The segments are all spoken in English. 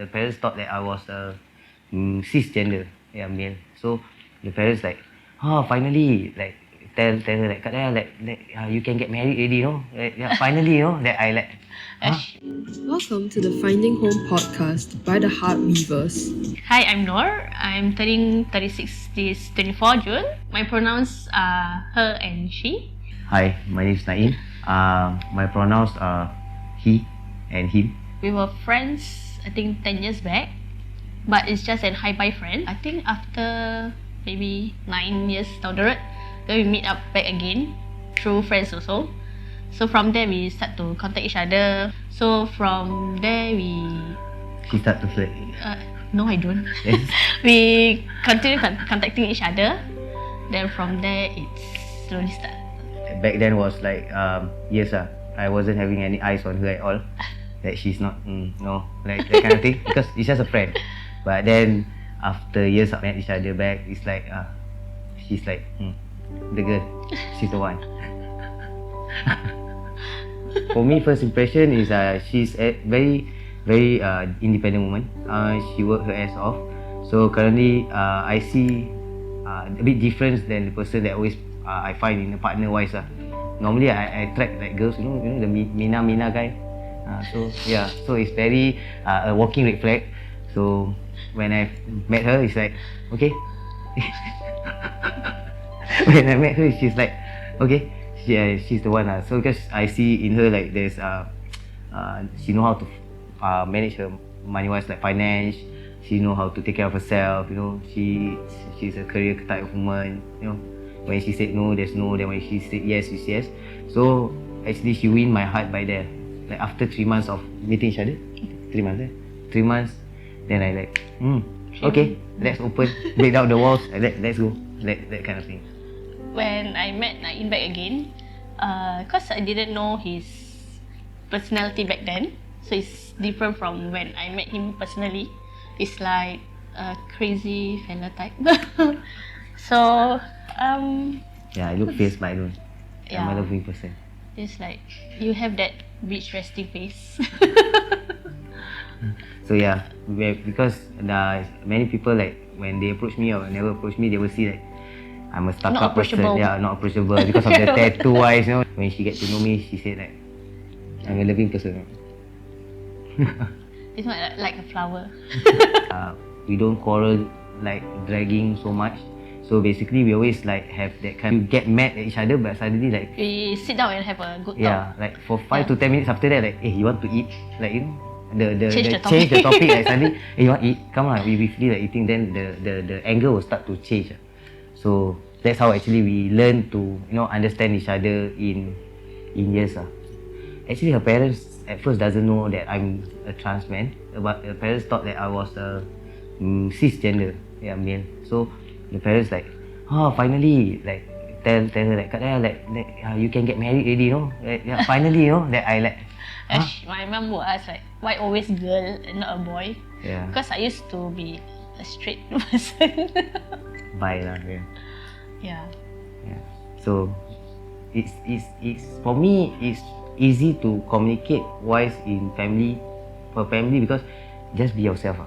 The parents thought that I was a cisgender, male. So the parents like, finally, like tell her like, Kak Daya, you can get married already, finally, that I like. Welcome to the Finding Home podcast by the Heart Weavers. Hi, I'm Nur. I'm turning 36 this 24 June. My pronouns are her and she. Hi, my name is Nain. My pronouns are he and him. We were friends, I think 10 years back, but it's just an hi-bye friend. I think after maybe 9 years down the road, then we meet up back again through friends also. So from there we start to contact each other. So from there She start to flirt. no, I don't. Yes. We continue contacting each other. Then from there it's slowly start. Back then was like yes, I wasn't having any eyes on her at all. That she's not no, like that kind of thing, because it's just a friend. But then after years of met each other back, it's like she's like the girl, she's the one. For me, first impression is she's a very independent woman. She worked her ass off. So currently I see a bit different than the person that always I find in a partner wise. Normally I attract like girls, you know the Mina guy. So it's very a walking red flag. So when I met her, it's like okay. When I met her, she's like okay, she's the one. So because I see in her like there's she know how to manage her money wise, like finance. She know how to take care of herself. She's a career type of woman. When she said no, there's no. Then when she said yes, it's yes. So actually, she win my heart by there. Like after 3 months of meeting each other, 3 months, 3 months, then I like, okay, let's open, break down the walls, let's go, that kind of thing. When I met Nain back again, cause I didn't know his personality back then, so it's different from when I met him personally. It's like a crazy fella type. So I look fierce, but I don't. Yeah. I'm a loving person. It's like you have that beach resting face. So because many people like when they approach me or never approach me, they will see like I'm a stuck-up person. Not approachable because of the tattoo wise. When she get to know me, she said like I'm a loving person. It's not like a flower. We don't quarrel like dragging so much. So basically, we always like have that kind. You get mad at each other, but suddenly like we sit down and have a good talk. Yeah, like for 5 to 10 minutes after that, like, hey, you want to eat? Like Change the topic. Like suddenly, hey, you want to eat? Come on, we feel like eating. Then the anger will start to change. So that's how actually we learn to understand each other in years. Actually, her parents at first doesn't know that I'm a trans man, but her parents thought that I was a cisgender, male. So the parents like, finally, like tell her like, Kak Daya, you can get married already, finally, that I like. My mom would ask like, why always girl and not a boy? Yeah. Because I used to be a straight person. Bye lah. Yeah. So it's for me it's easy to communicate wise in family because just be yourself.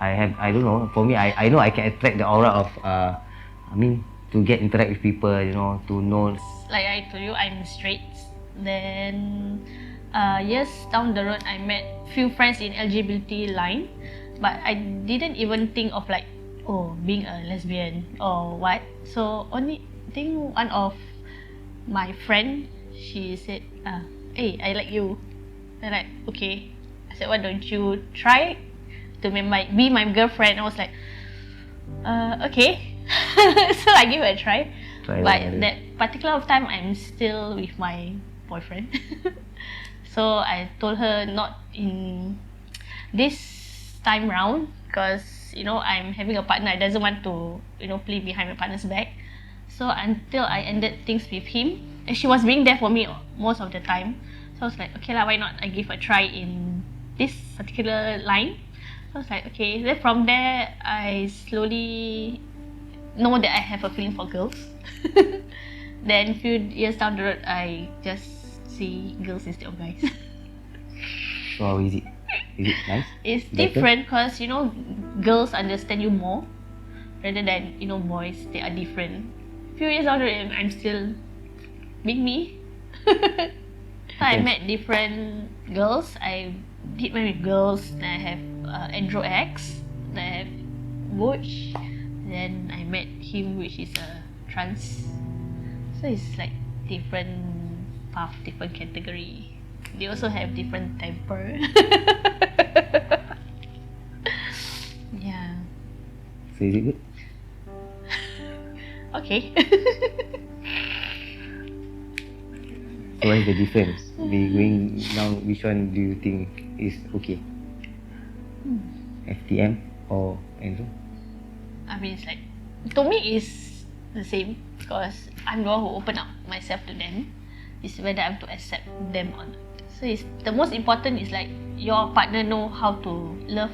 I don't know. For me, I know I can attract the aura of to get interact with people, to know. Like I told you, I'm straight. Then years down the road, I met few friends in LGBT line, but I didn't even think of like being a lesbian or what. So only think one of my friend, she said, hey, I like you. Then like, okay. I said, why don't you try to be my girlfriend? I was like, okay. So I give it a try. But that particular time, I'm still with my boyfriend. So I told her not in this time round because I'm having a partner. I doesn't want to play behind my partner's back. So until I ended things with him, and she was being there for me most of the time. So I was like, okay lah, why not? I give a try in this particular line. So I was like, okay. Then from there, I slowly know that I have a feeling for girls. Then few years down the road, I just see girls instead of guys. So how is it? Is it nice? It's Better? different because girls understand you more rather than boys. They are different. Few years older, and I'm still being me. So I met different girls. I did marry girls. Then I have Andro X. Then I have Butch. Then I met him, which is a trans. So it's like different path, different category. They also have different temper. Yeah. So is it good? Okay. So what is the difference? Going now, which one do you think is okay? FTM or Andrew? I mean, it's like, to me, it's the same because I'm the one who open up myself to them. It's whether I'm to accept them or not. So it's, the most important is like your partner know how to love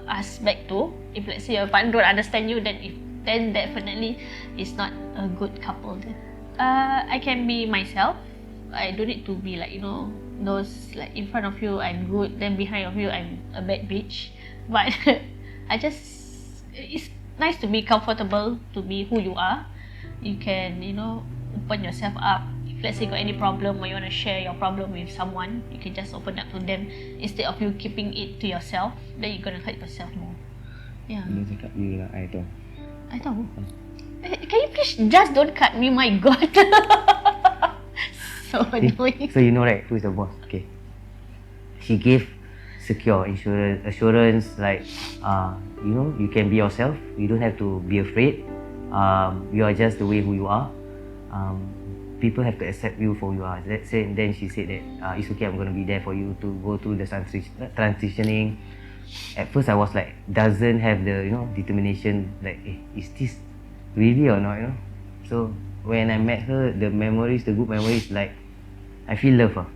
us back too. If let's say your partner don't understand you, then definitely it's not a good couple. Then I can be myself. I don't need to be like those like in front of you I'm good, then behind of you I'm a bad bitch. But it's nice to be comfortable to be who you are. You can open yourself up. If let's say you got any problem or you want to share your problem with someone, you can just open up to them instead of you keeping it to yourself. Then you're gonna hurt yourself more. Yeah. Dia cakap you lah, I tahu. I tahu. Can you please just don't cut me? My God. So annoying. So you know right, who is the boss? Okay. She gave secure assurance like, you can be yourself. You don't have to be afraid. You are just the way who you are. People have to accept you for who you are. Then she said that it's okay. I'm going to be there for you to go through the transitioning. At first, I was like, doesn't have the determination. Like, is this really or not? So when I met her, the good memories, like I feel love.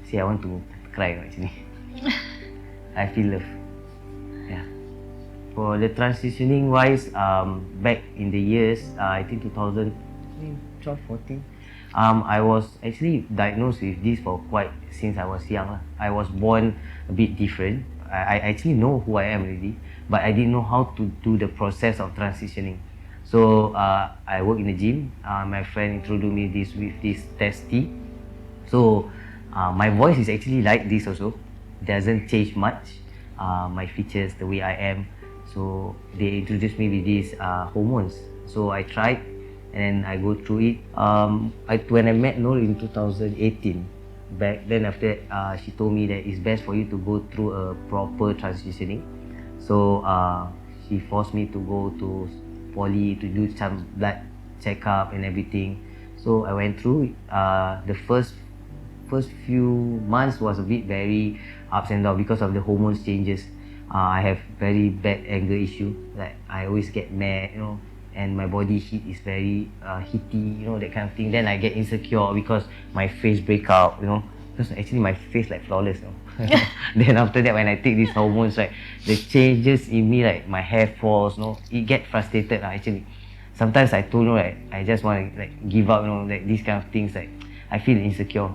See, I want to cry actually. I feel love. Yeah. For the transitioning wise, back in the years, I think 2012, 14, I was actually diagnosed with this for quite since I was young. I was born a bit different. I actually know who I am already, but I didn't know how to do the process of transitioning. So I work in the gym. My friend introduced me with this testy. So my voice is actually like this also. Doesn't change much. My features, the way I am. So they introduced me with these hormones. So I tried, and then I go through it. When I met Nur in 2018, back then after that, she told me that it's best for you to go through a proper transitioning. So she forced me to go to poly to do some blood checkup and everything. So I went through. The first few months was a bit very ups and downs because of the hormones changes. I have very bad anger issue. Like I always get mad, and my body heat is very heaty, that kind of thing. Then I get insecure because my face break out, because actually my face like flawless. Then after that, when I take these hormones, right, the changes in me, like my hair falls, it get frustrated actually. Sometimes I told right, I just want to like give up, like these kind of things. Like I feel insecure.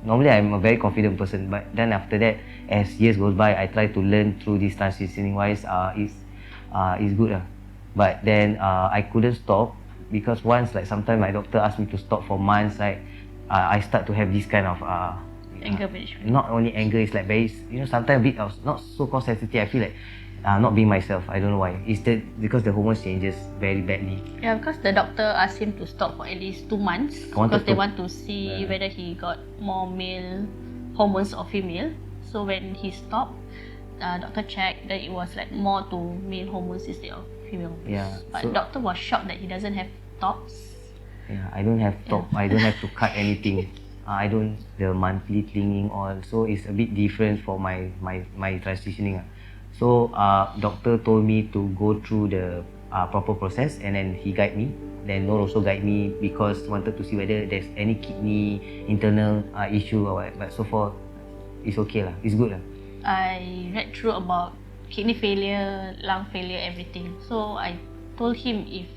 Normally I'm a very confident person, but then after that, as years goes by, I try to learn through this transitioning wise. Is good. But then I couldn't stop because once like sometimes my doctor asked me to stop for months. Like I start to have this kind of Anger management. Not only anger, it's like very sometimes a bit of not so called sensitive. I feel like not being myself. I don't know why. It's because the hormones changes very badly. Yeah, because the doctor asked him to stop for at least 2 months because they want to see whether he got more male hormones or female. So when he stopped, doctor checked that it was like more to male hormones instead of female. Yeah. But doctor was shocked that he doesn't have tops. Yeah, I don't have top. I don't have to cut anything. I don't the monthly clinging all. So it's a bit different for my transitioning. So doctor told me to go through the proper process, and then he guide me. Then Nur also guide me because wanted to see whether there's any kidney internal issue or what. But so far, it's okay lah. It's good lah. I read through about kidney failure, lung failure, everything. So I told him if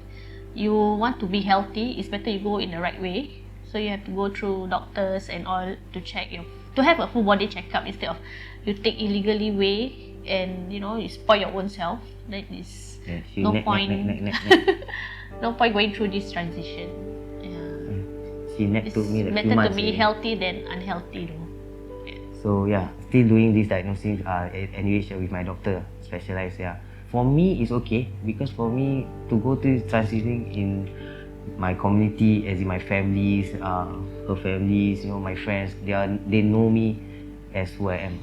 you want to be healthy, it's better you go in the right way. So you have to go through doctors and all to check your to have a full body checkup instead of you take illegally way and you spoil your own self. That is no point. No point going through this transition. She It's took me like better few months to be already. healthy than unhealthy though. So still doing this diagnosing NUH with my doctor, specialized. For me, it's okay because for me to go to transitioning in my community, as in my families, her families, my friends, they know me as who I am.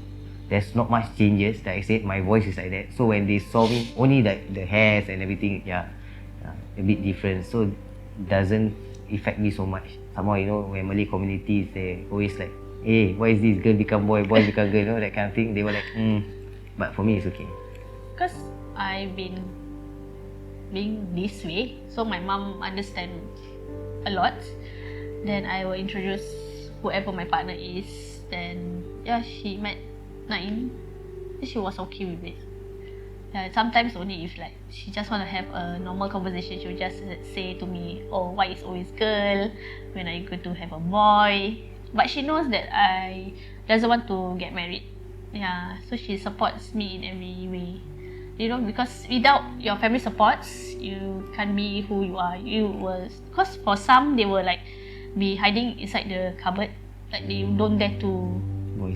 There's not much changes. Like I said, my voice is like that. So when they saw me, only like the hairs and everything, a bit different. So doesn't affect me so much. Somehow, when Malay communities, they always like, hey, why is this girl become boy, boy become girl, that kind of thing. They were like, But for me, it's okay. Because I've been being this way, so my mom understand a lot. Then I will introduce whoever my partner is. Then she met Nain. She was okay with it. Sometimes only if like she just want to have a normal conversation, she'll just say to me, "Oh, why is always girl? When are you going to have a boy?" But she knows that I doesn't want to get married. So she supports me in every way. Because without your family supports, you can't be who you are. Because for some, they will like be hiding inside the cupboard, like they don't dare to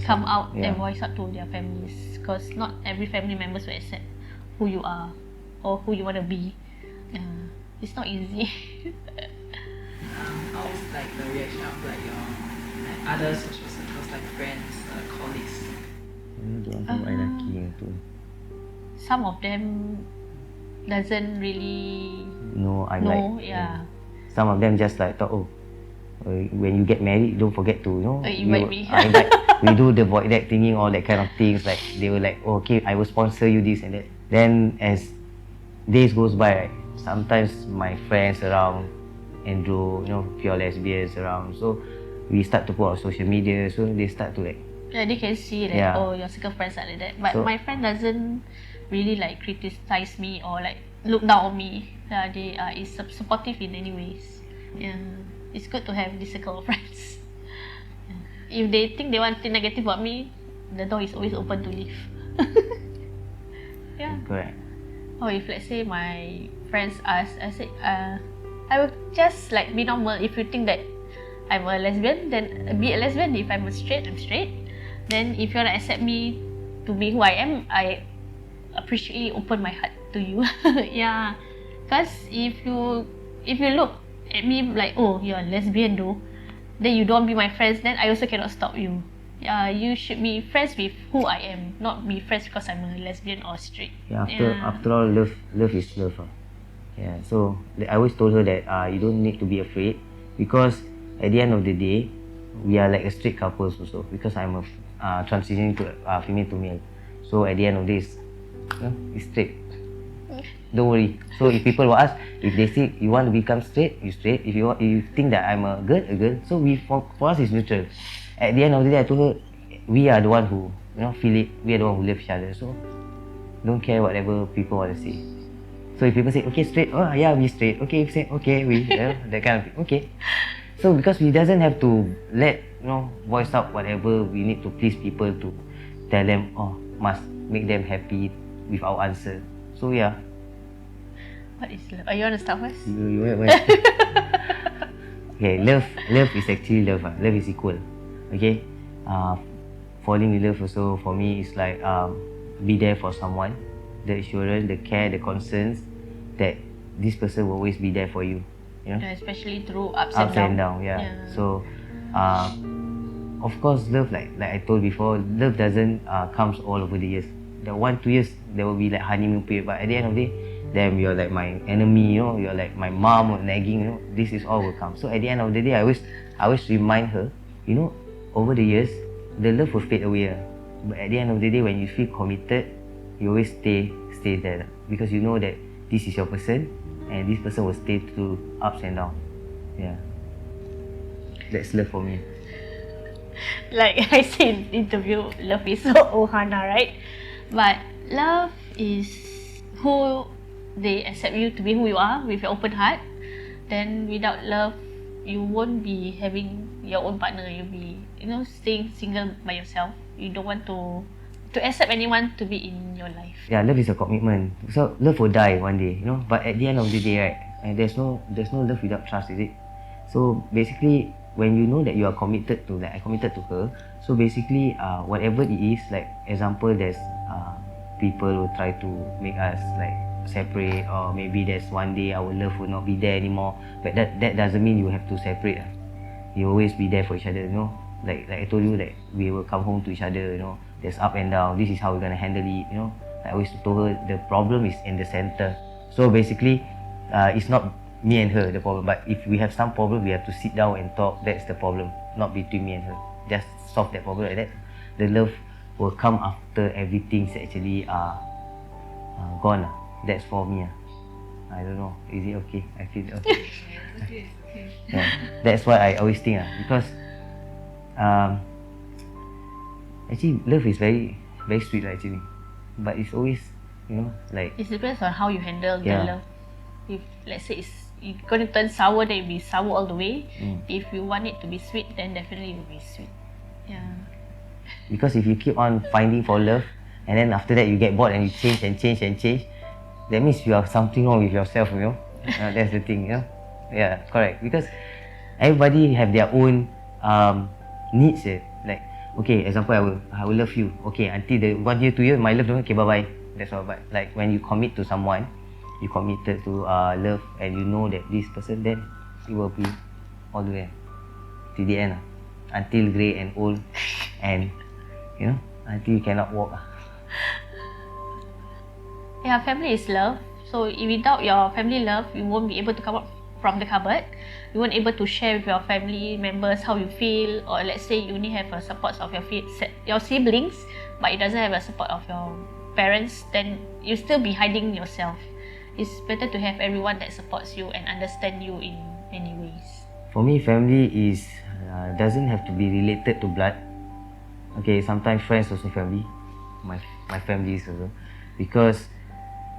come out and voice out to their families. Because not every family members will accept who you are or who you want to be. It's not easy. How was like the reaction of like your other social circles, like friends, colleagues? Some of them doesn't really No, I'm know. like, some of them just like thought, when you get married, don't forget to, invite me. We do the void deck thingy, all that kind of things. Like they were like, okay, I will sponsor you this and that. Then as days goes by, right, sometimes my friends around Andrew, pure lesbians around, so we start to put on social media, so they start to like, they can see that your circle friends are like that. But my friend doesn't really like criticize me or like look down on me. They are supportive in any ways. It's good to have this circle of friends. If they think they want to think negative about me, the door is always open to leave. correct. Or if let's say my friends ask, I say, I will just like be normal. If you think that I'm a lesbian, then be a lesbian. If I'm straight, I'm straight. Then if you want to accept me to be who I am, I appreciately open my heart to you. Because if you look at me like, oh, you're a lesbian though, then you don't be my friends, then I also cannot stop you. You should be friends with who I am, not be friends because I'm a lesbian or straight. After all, love is love. So I always told her that you don't need to be afraid, because at the end of the day, we are like a straight couples also, because I'm transitioning to female to male. So at the end of this, it's straight. Don't worry. So if people will ask, if they say you want to become straight, you straight. If you think that I'm a girl, a girl. So for us it's neutral. At the end of the day, I told her, we are the one who feel it. We are the one who love each other. So don't care whatever people want to say. So if people say, okay, straight, we straight. Okay, if say, okay, we that kind of thing. Okay. So because we doesn't have to let voice out whatever we need to please people, to tell them, must make them happy with our answer. So What is love? You want to start first? You Okay, love is actually love. Love is equal. Okay, falling in love also for me is like be there for someone, the assurance, the care, the concerns that this person will always be there for you. Especially through ups and down. So of course, love, like I told before, love doesn't comes all over the years. The 1-2 years there will be like honeymoon period, but at the end of the day, then you're like my enemy, you're like my mom or nagging, this is all will come. So at the end of the day, I always remind her, over the years, the love will fade away. But at the end of the day, when you feel committed, you always stay there, because you know that this is your person, and this person will stay through ups and downs. That's love for me. Like I said in the interview, love is so ohana, right? But love is who they accept you to be who you are with your open heart. Then without love, you won't be having your own partner. You'll be, staying single by yourself. You don't want to accept anyone to be in your life. Yeah, love is a commitment. So love will die one day, But at the end of the day, right, and there's no love without trust, is it? So basically, when you know that you are committed to, like I committed to her, so basically, whatever it is, like example, there's people will try to make us like separate, or maybe there's one day our love will not be there anymore. But that doesn't mean you have to separate. You always be there for each other, Like I told you, like we will come home to each other, There's up and down. This is how we're gonna handle it, I always told her the problem is in the center. So basically, it's not me and her the problem, but if we have some problem, we have to sit down and talk. That's the problem, not between me and her. Just solve that problem like that. The love will come after everything's actually gone. That's for me. I don't know. Is it okay? I feel okay. It's okay. Yeah, that's what I always think. Because actually, love is very, very sweet actually. But it's always, like... It depends on how you handle the Yeah. love. If, let's say, it's going to turn sour, then it'll be sour all the way. If you want it to be sweet, then definitely it will be sweet. Yeah. Because if you keep on finding for love, and then after that you get bored and you change and change and change, that means you have something wrong with yourself, That's the thing, Yeah, correct. Because everybody have their own needs. Like, okay, example, I will love you. Okay, until the 1 year, 2 years, my love, okay, bye-bye. That's all. But like when you commit to someone, you committed to love, and you know that this person, then it will be all the way till the end. Until grey and old, and until you cannot walk. Yeah, family is love. So without your family love, you won't be able to come out from the cupboard. You won't able to share with your family members how you feel, or let's say you only have a support of your siblings, but it doesn't have a support of your parents, then you still be hiding yourself. It's better to have everyone that supports you and understand you in many ways. For me, family is doesn't have to be related to blood. Okay, sometimes friends also family. My family is also, because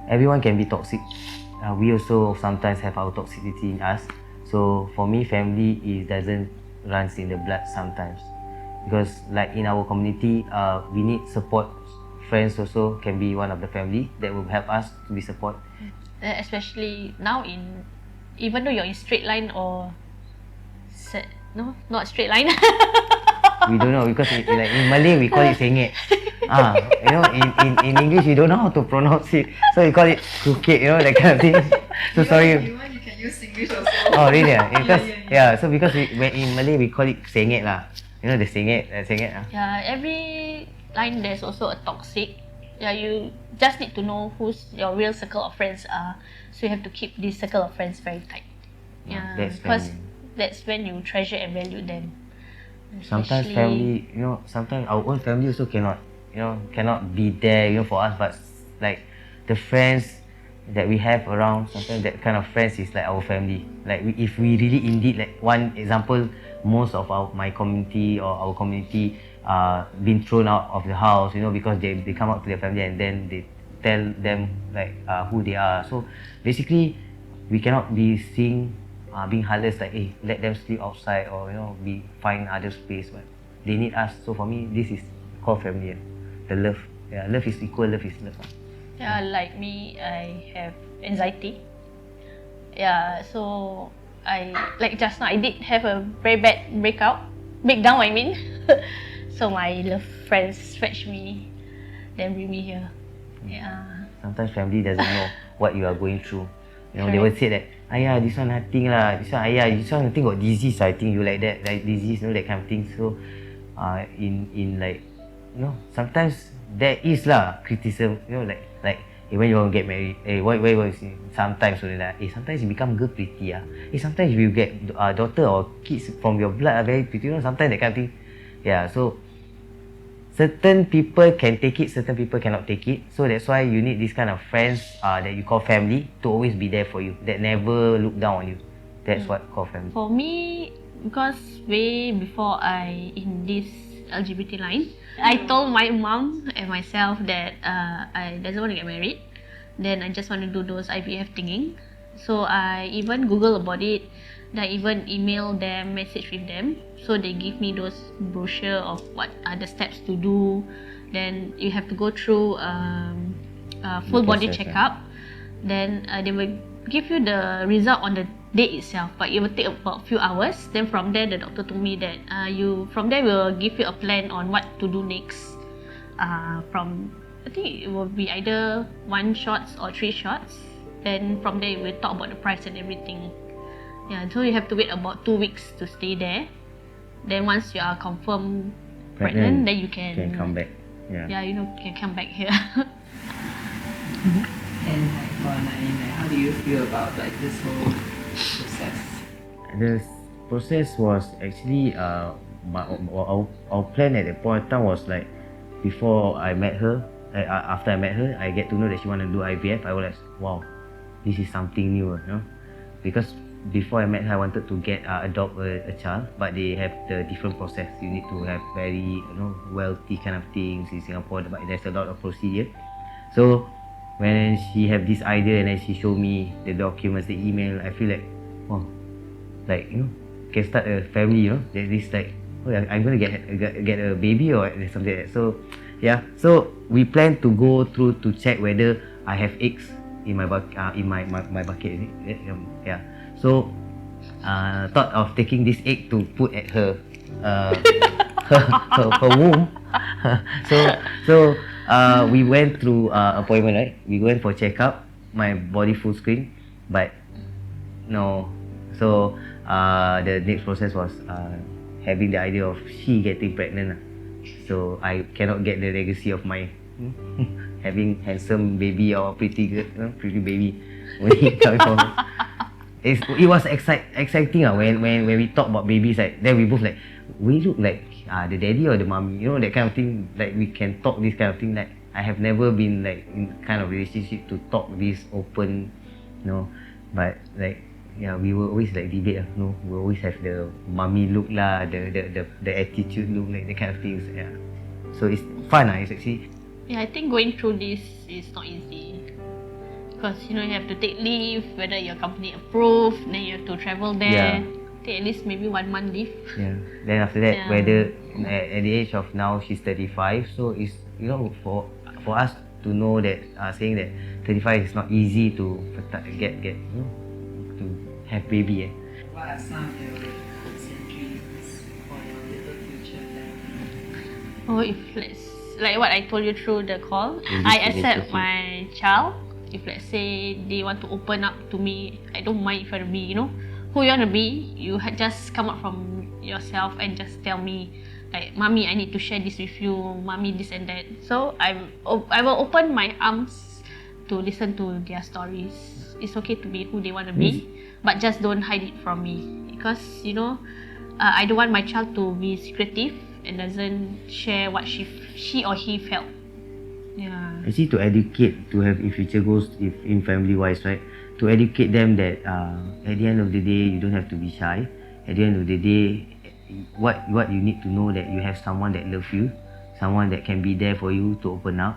everyone can be toxic. We also sometimes have our toxicity in us. So for me, family doesn't runs in the blood sometimes, because like in our community, we need support. Friends also can be one of the family that will help us to be support. Especially now even though you're in straight line or not straight line. We don't know, because like in Malay we call it sengit. In English we don't know how to pronounce it, so we call it crooked, that kind of thing. So sorry. You can use English also. Oh really? Because Yeah. so because in Malay we call it sengit lah. The sengit. Yeah, every line there's also a toxic. Yeah, you just need to know who's your real circle of friends are. So you have to keep this circle of friends very tight. Yeah, That's because family. that's when you treasure and value them. Sometimes Especially- family, sometimes our own family also cannot be there, for us. But like the friends that we have around, sometimes that kind of friends is like our family. Like if we really indeed, like one example, most of my community or our community been thrown out of the house, because they come out to their family and then they tell them like who they are. So basically, we cannot be seeing being heartless, like, hey, let them sleep outside, or we find other space. But they need us. So for me, this is called family. The love. Yeah, love is equal. Love is love. Yeah, like me, I have anxiety. Yeah, so like just now, I did have a very bad breakdown. I mean, so my love friends fetch me, then bring me here. Yeah. Sometimes family doesn't know what you are going through. They will say that, ayah, this one nothing lah. This one, ayah, this one nothing got disease. I think you like that, like disease, that kind of thing. So, in like, sometimes there is lah criticism. Like when you want to get married, why was it? Sometimes sometimes you become girl pretty sometimes you get daughter or kids from your blood are very pretty. Sometimes that kind of thing. Yeah, so certain people can take it, certain people cannot take it. So that's why you need this kind of friends that you call family to always be there for you, that never look down on you. That's what call family. For me, because way before I in this LGBT line, I told my mom and myself that I doesn't want to get married. Then I just want to do those IVF thingy. So I even Google about it. I even email them, message with them, so they give me those brochure of what are the steps to do. Then you have to go through a full body process, checkup. Then they will give you the result on the day itself, but it will take about few hours. Then from there, the doctor told me that from there will give you a plan on what to do next. From I think it will be either 1 shots or 3 shots. Then from there we'll talk about the price and everything. Yeah, so you have to wait about 2 weeks to stay there. Then once you are confirmed pregnant, then you can come back. Yeah. Yeah, you can come back here. And like for Nain, like, how do you feel about like this whole process? The process was actually our plan at that point of time was like before I met her. After I met her, I get to know that she want to do IVF. I was like, wow, this is something new, because before I met her, I wanted to adopt a child, but they have the different process. You need to have very wealthy kind of things in Singapore, but there's a lot of procedure. So when she have this idea and then she showed me the documents, the email, I feel like, wow, like can start a family. There's this like, oh, I'm gonna get a baby or something like that. So yeah, so we plan to go through to check whether I have eggs in my bucket. Is it? Yeah. So thought of taking this egg to put at her her womb. so we went through appointment, right? We went for checkup, my body full screen, but no. So the next process was having the idea of she getting pregnant. So I cannot get the legacy of my having handsome baby or pretty baby when he comes from. It was exciting when we talk about babies, like then we both like, we look like the daddy or the mommy, that kind of thing. Like we can talk this kind of thing. Like I have never been like in kind of relationship to talk this open, but like we will always like debate, we always have the mommy look lah, the attitude look, like the kind of things. Yeah, so it's fun. It's actually. Yeah, I think going through this is not easy. Because you have to take leave, whether your company approve, then you have to travel there. Take at least maybe 1 month leave. Yeah. Then after that, whether at the age of now she's 35, so it's for us to know that saying that 35 is not easy to get to have baby. What are some of your hopes and dreams for your little future family? Oh, if like what I told you through the call, I accept my child. If let's say they want to open up to me, I don't mind if I be, who you want to be. You just come out from yourself and just tell me, like, mommy, I need to share this with you, mommy, this and that. So I will open my arms to listen to their stories. It's okay to be who they want to be, but just don't hide it from me, because I don't want my child to be secretive and doesn't share what she or he felt. Yeah. Actually, to educate, to have future goals, if in family wise, right? To educate them that at the end of the day, you don't have to be shy. At the end of the day, what you need to know that you have someone that loves you, someone that can be there for you to open up.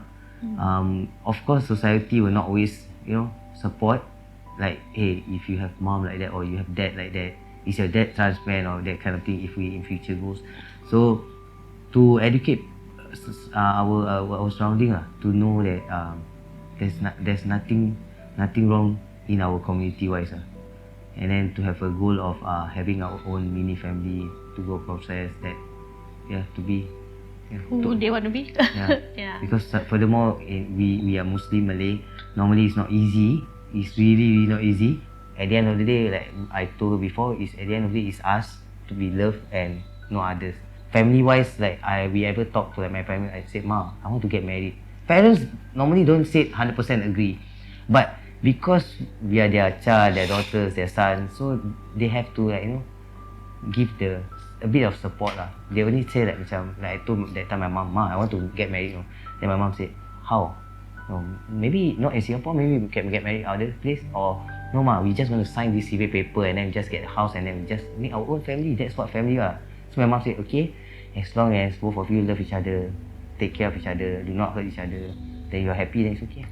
Of course, society will not always, support. Like, hey, if you have mom like that or you have dad like that, is your dad transplant or that kind of thing? If we in future goals, so to educate our surrounding, to know that there's nothing wrong in our community wise, and then to have a goal of having our own mini family, to go process that, to be who they want to be. Yeah. Because furthermore, we are Muslim Malay. Normally it's not easy. It's really not easy. At the end of the day, like I told her before, is at the end of the day, it's us to be loved and no others. Family wise, like we ever talk to my parents, I said, Ma, I want to get married. Parents normally don't say 100% agree, but because we are their child, their daughters, their sons, so they have to give a bit of support lah. They only say like I told that time my mom, Ma, I want to get married. Then my mom said, how? No, maybe not in Singapore, maybe we can get married other place, or no Ma, we just want to sign this CV paper and then just get a house and then we just make our own family. That's what family are. So my mom said, okay, as long as both of you love each other, take care of each other, do not hurt each other, then you're happy, then it's okay.